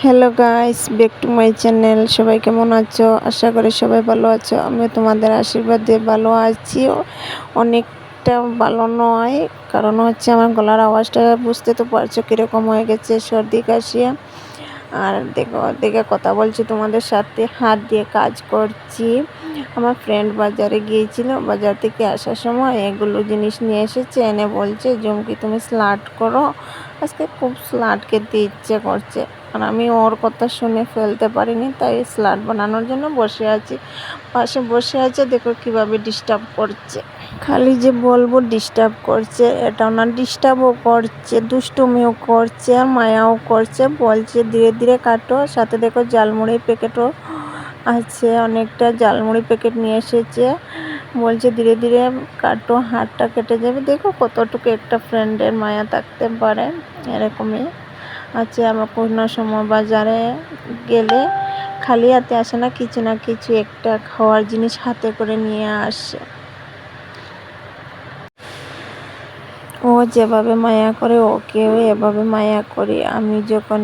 Hello guys, back to my channel. সবাই কেমন আছো? আশা করি সবাই ভালো আছো। আমি তোমাদের আশীর্বাদে ভালো আছি। অনেকটা ভালো নয়, কারণ হচ্ছে আমার গলার আওয়াজটা বুঝতে তো পারছো কীরকম হয়ে গেছে, সর্দি কাশি। আর দেখো দেখে কথা বলছি তোমাদের সাথে, হাত দিয়ে কাজ করছি। আমার ফ্রেন্ড বাজারে গিয়েছিল, বাজার থেকে আসার সময় এগুলো জিনিস নিয়ে এসেছে, এনে বলছে জুমকি তুমি স্লাট করো, আজকে খুব স্লাট খেতে ইচ্ছে করছে। আর আমি ওর কথা শুনে ফেলতে পারিনি, তাই স্লাট বানানোর জন্য বসে আছি। পাশে বসে আছে, দেখো কিভাবে ডিস্টার্ব করছে। খালি যে বলবো ডিস্টার্ব করছে, এটাও না, ডিস্টার্বও করছে, দুষ্টুমিও করছে, আর মায়াও করছে। বলছে ধীরে ধীরে কাটো। সাথে দেখো জালমুড়ির প্যাকেটও আছে, অনেকটা জালমুড়ি প্যাকেট নিয়ে এসেছে। বলছে ধীরে ধীরে কাটো, হাতটা কেটে যাবে। দেখো কতটুকু একটা ফ্রেন্ডের মায়া থাকতে পারে, এরকমই আছে। আমার কোনো সময় বাজারে গেলে খালি হাতে আসে না, কিছু না কিছু একটা খাওয়ার জিনিস হাতে করে নিয়ে আসে। ও যেভাবে মায়া করে, ওকেও এভাবে মায়া করি। আমি যখন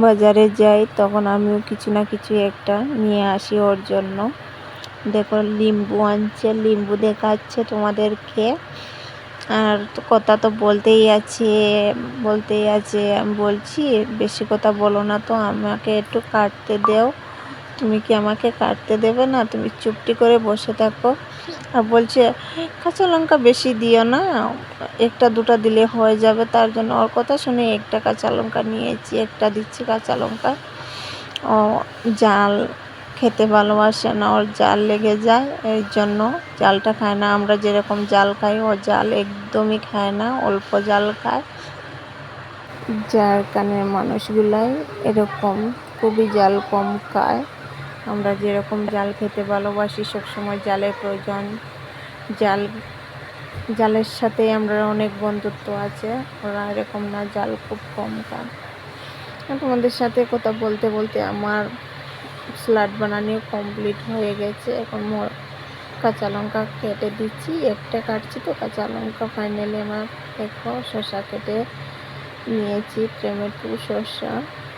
বাজারে যাই তখন আমিও কিছু না কিছু একটা নিয়ে আসি ওর জন্য। দেখো লিম্বু আনছে, লিম্বু দেখাচ্ছে তোমাদেরকে। আর কথা তো বলতেই আছে। আমি বলছি বেশি কথা বলো না তো, আমাকে একটু কাটতে দেও। তুমি কি আমাকে কাটতে দেবে না? তুমি চুপটি করে বসে থাকো। আর বলছে কাঁচা লঙ্কা বেশি দিও না, একটা দুটা দিলে হয়ে যাবে। তার জন্য ওর কথা শুনে একটা কাঁচা লঙ্কা নিয়েছি, একটা দিচ্ছি কাঁচা লঙ্কা। ও জাল খেতে ভালোবাসে না, ওর জাল লেগে যায়, এর জন্য জালটা খায় না। আমরা যেরকম জাল খাই, ও জাল একদমই খায় না, অল্প জাল খায়। যার কারণে মানুষগুলাই এরকম খুবই জাল কম খায়। আমরা যেরকম জাল খেতে ভালোবাসি, সবসময় জালের প্রয়োজন, জালের সাথে আমরা অনেক বন্ধুত্ব আছে। ওরা এরকম না, জাল খুব কম খায়। তোমাদের সাথে কথা বলতে বলতে আমার স্যালাড বানানো কমপ্লিট হয়ে গেছে। এখন কাঁচা লঙ্কা কেটে দিচ্ছি, একটা কাটছি তো কাঁচা লঙ্কা। ফাইনালি আমার দেখো শসা কেটে নিয়েছি, টমেটো, শসা,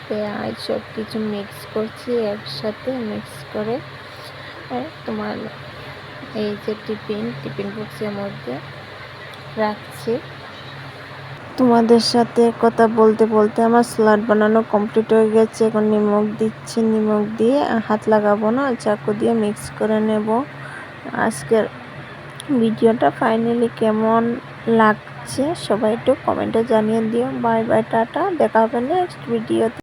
পেঁয়াজ সব কিছু মিক্স করছি একসাথে। মিক্স করে তোমার এই যে টিফিন বক্সের মধ্যে রাখছি। তোমাদের সাথে কথা বলতে বলতে আমার স্যালাড বানানো কমপ্লিট হয়ে গেছে। এখন নিমক দিচ্ছি, নিমক দিয়ে হাত লাগাবো না, চাকু দিয়ে মিক্স করে নেব। আজকের ভিডিওটা ফাইনালি কেমন লাগছে সবাই একটু কমেন্টে জানিয়ে দিও। বাই বাই, টাটা, দেখা হবে নেক্সট ভিডিওতে।